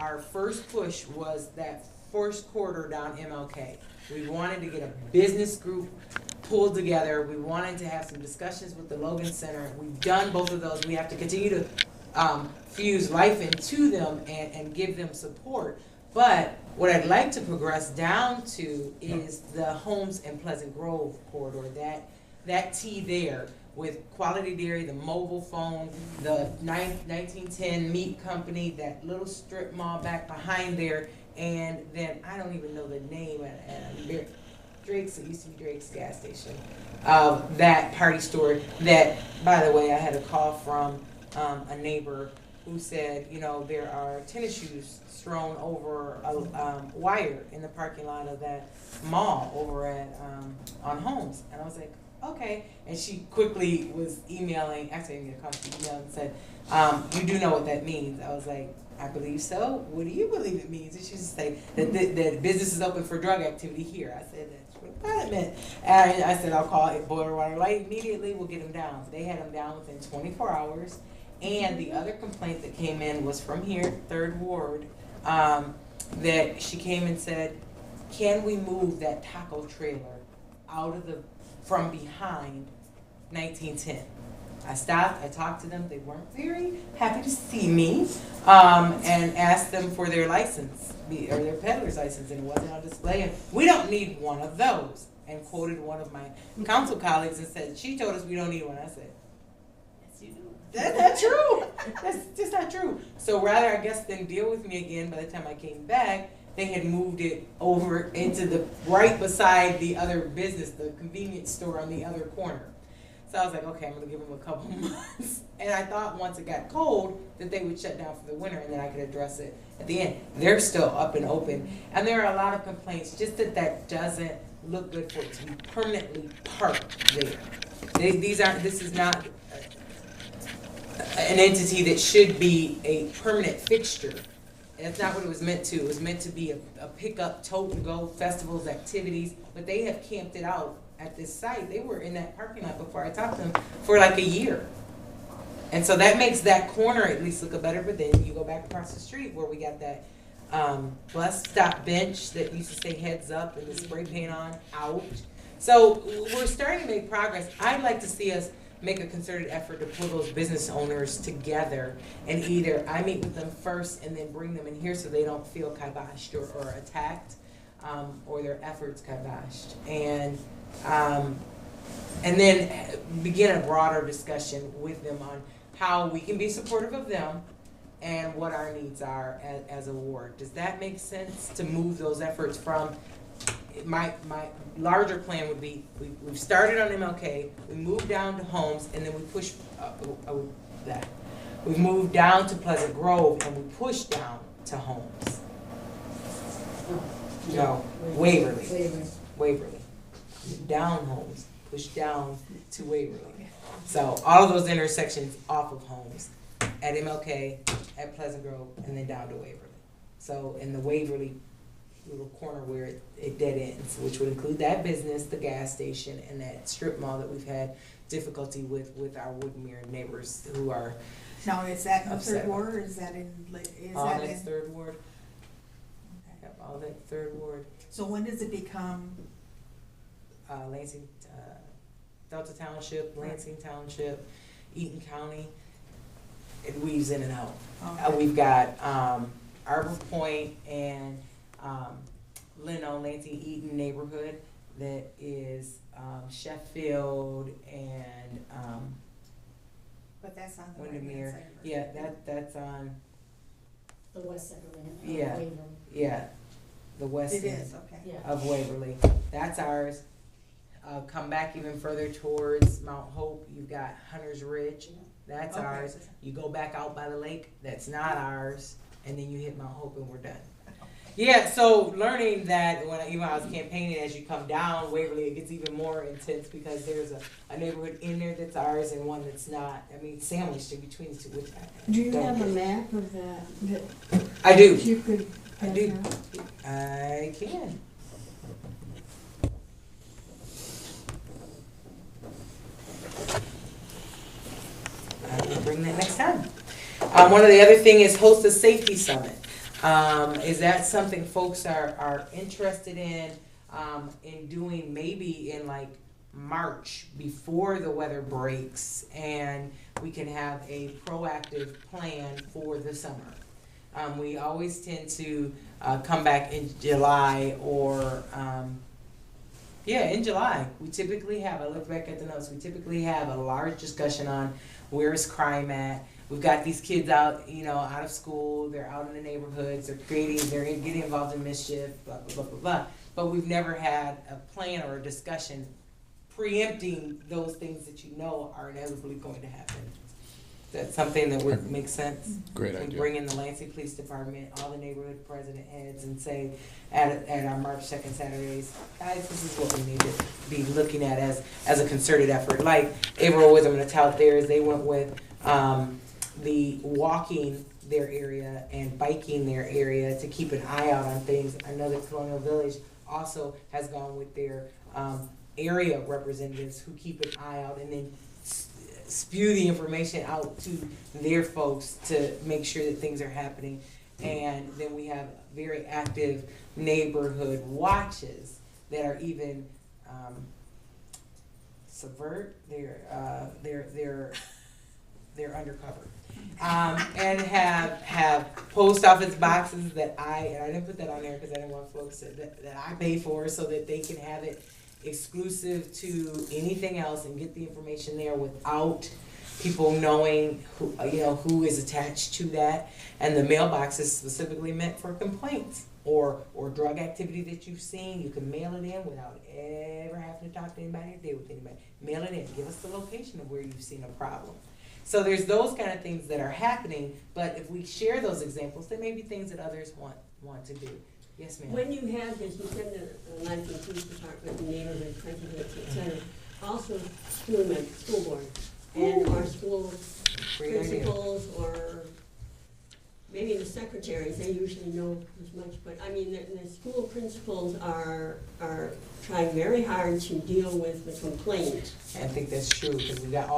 our first push was that first quarter down MLK. We wanted to get a business group pulled together. We wanted to have some discussions with the Logan Center. We've done both of those. We have to continue to fuse life into them and give them support. But what I'd like to progress down to is the Homes and Pleasant Grove corridor, that T there with Quality Dairy, the mobile phone, the 1910 meat company, that little strip mall back behind there, and then I don't even know the name, Drake's, it used to be Drake's gas station, that party store that, by the way, I had a call from a neighbor who said, you know, there are tennis shoes thrown over a wire in the parking lot of that mall over at on Holmes. And I was like, okay. And she quickly was emailing, actually I didn't get a call, she emailed and said, you do know what that means. I was like, I believe so. What do you believe it means? And she just say that business is open for drug activity here. I said, that's what it meant. And I said, I'll call it Boiler Water Light immediately. We'll get them down. They had them down within 24 hours. And the other complaint that came in was from here, 3rd Ward, that she came and said, can we move that taco trailer out of from behind 1910? I stopped, I talked to them, they weren't very happy to see me, and asked them for their license, or their peddler's license, and it wasn't on display, and we don't need one of those, and quoted one of my council colleagues and said, she told us we don't need one. I said, yes you do. That's not true. That's just not true. So rather, I guess, than deal with me again, by the time I came back, they had moved it over into the, right beside the other business, the convenience store on the other corner. So I was like, okay, I'm gonna give them a couple months. And I thought once it got cold that they would shut down for the winter and then I could address it at the end. They're still up and open. And there are a lot of complaints, just that doesn't look good for it to be permanently parked there. This is not an entity that should be a permanent fixture. That's not what it was meant to. It was meant to be a pickup, tote and go, festivals, activities, but they have camped it out at this site. They were in that parking lot before I talked to them for like a year. And so that makes that corner at least look better, but then you go back across the street where we got that bus stop bench that used to say heads up and the spray paint on, out. So we're starting to make progress. I'd like to see us make a concerted effort to pull those business owners together, and either I meet with them first and then bring them in here so they don't feel kiboshed or attacked, or their efforts kiboshed, and then begin a broader discussion with them on how we can be supportive of them and what our needs are as a ward. Does that make sense, to move those efforts from? My larger plan would be, we've started on MLK, we moved down to Holmes, and then we push that. We moved down to Pleasant Grove, and we pushed down to Holmes. No, Waverly. Down Holmes, push down to Waverly. So all of those intersections off of Holmes, at MLK, at Pleasant Grove, and then down to Waverly. So in the Waverly little corner where it dead ends, which would include that business, the gas station, and that strip mall that we've had difficulty with our Woodmere neighbors who are. Now, is that in the 3rd Ward, or is that in? All that's 3rd Ward. Okay. Yep, all that 3rd Ward. So when does it become? Lansing, Delta Township, Lansing Township, Eaton County. It weaves in and out. Okay. We've got Arbor Point and Leno, Lansing, Eaton neighborhood that is Sheffield and but that's on the Windermere. Right, yeah, that's on the west side of Waverly. Yeah, the west end okay. of Waverly. That's ours. Come back even further towards Mount Hope, you've got Hunter's Ridge. That's ours. You go back out by the lake, that's not ours, and then you hit Mount Hope and we're done. Yeah, so learning that even when I was campaigning, as you come down Waverly, it gets even more intense because there's a neighborhood in there that's ours and one that's not. I mean, sandwiched in between the two. Which do you have a map of that? I do. You could. I do. I can. I will bring that next time. One of the other thing is host a safety summit. Is that something folks are interested in doing maybe in like March before the weather breaks, and we can have a proactive plan for the summer? We always tend to come back in July or, in July. We typically have, I look back at the notes, we typically have a large discussion on where's crime at. We've got these kids out, out of school, they're out in the neighborhoods, they're getting involved in mischief, blah, blah, blah, blah, blah. But we've never had a plan or a discussion preempting those things that are inevitably going to happen. That's something that would make sense. Great We idea. bring in the Lansing Police Department, all the neighborhood president heads, and say at our March 2nd Saturdays, guys, this is what we need to be looking at as a concerted effort. Like Averill was, I'm going to tout theirs, they went with the walking their area and biking their area to keep an eye out on things. I know that Colonial Village also has gone with their area representatives who keep an eye out and then spew the information out to their folks to make sure that things are happening. And then we have very active neighborhood watches that are even subvert they're undercover. And have post office boxes that I didn't put that on there because I didn't want folks that I pay for, so that they can have it exclusive to anything else and get the information there without people knowing who is attached to that. And the mailbox is specifically meant for complaints or drug activity that you've seen. You can mail it in without ever having to talk to anybody or deal with anybody. Mail it in. Give us the location of where you've seen a problem. So there's those kind of things that are happening, but if we share those examples, there may be things that others want to do. Yes, ma'am. When you have this, you send the Lansing Police Department, the neighborhood presidents, et cetera, also school board, and our school Great idea. principals, or maybe the secretaries, they usually know as much, but I mean, the school principals are trying very hard to deal with the complaint. I think that's true, because we got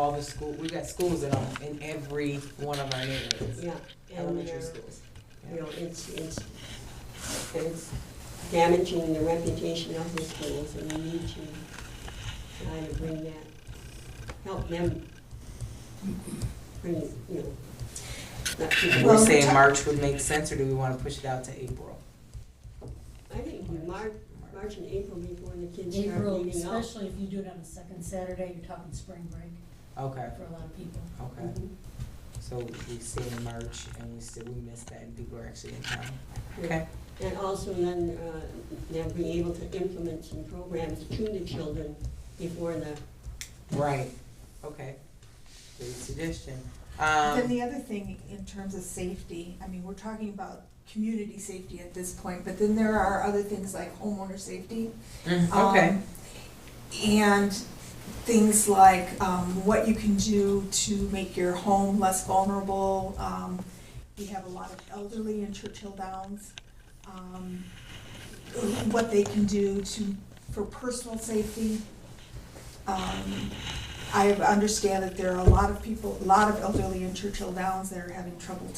schools in every one of our neighborhoods. Yeah, and Elementary they're, schools. you know, it's damaging the reputation of the schools, and we need to try to bring that, help them bring, not people. We're saying March would make sense, or do we want to push it out to April? I think March and April before the kids start April, leaving up. especially if you do it on the second Saturday, you're talking spring break Okay, for a lot of people. okay. So we see in March, and we missed that, and people are actually in town. Okay. And also then, they'll be able to implement some programs to the children before the, Right, okay. Great suggestion. Then the other thing in terms of safety, I mean, we're talking about community safety at this point, but then there are other things like homeowner safety. Okay. And things like what you can do to make your home less vulnerable. We have a lot of elderly in Churchill Downs. What they can do for personal safety. I understand that there are a lot of elderly in Churchill Downs that are having trouble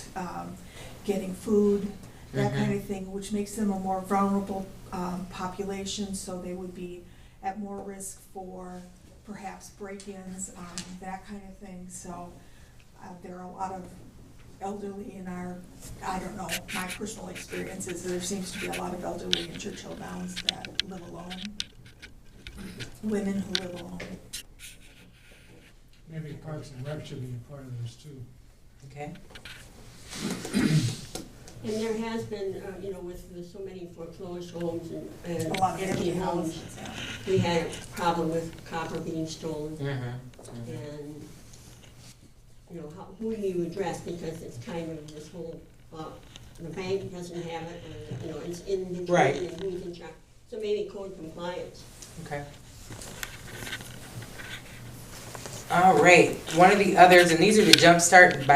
getting food, that kind of thing, which makes them a more vulnerable population, so they would be at more risk for perhaps break-ins, that kind of thing. So there are a lot of elderly in I don't know, my personal experience is there seems to be a lot of elderly in Churchill Downs that live alone, women who live alone. Maybe Parks and Rec should be a part of this too. Okay. and there has been, with so many foreclosed homes and A lot of empty empty homes, houses, yeah. we had a problem with copper being stolen. Mm-hmm. And, who do you address, because it's kind of this whole, the bank doesn't have it, or, it's in the Right. and who's in charge. So maybe code compliance. Okay. All right, one of the others, and these are the jumpstart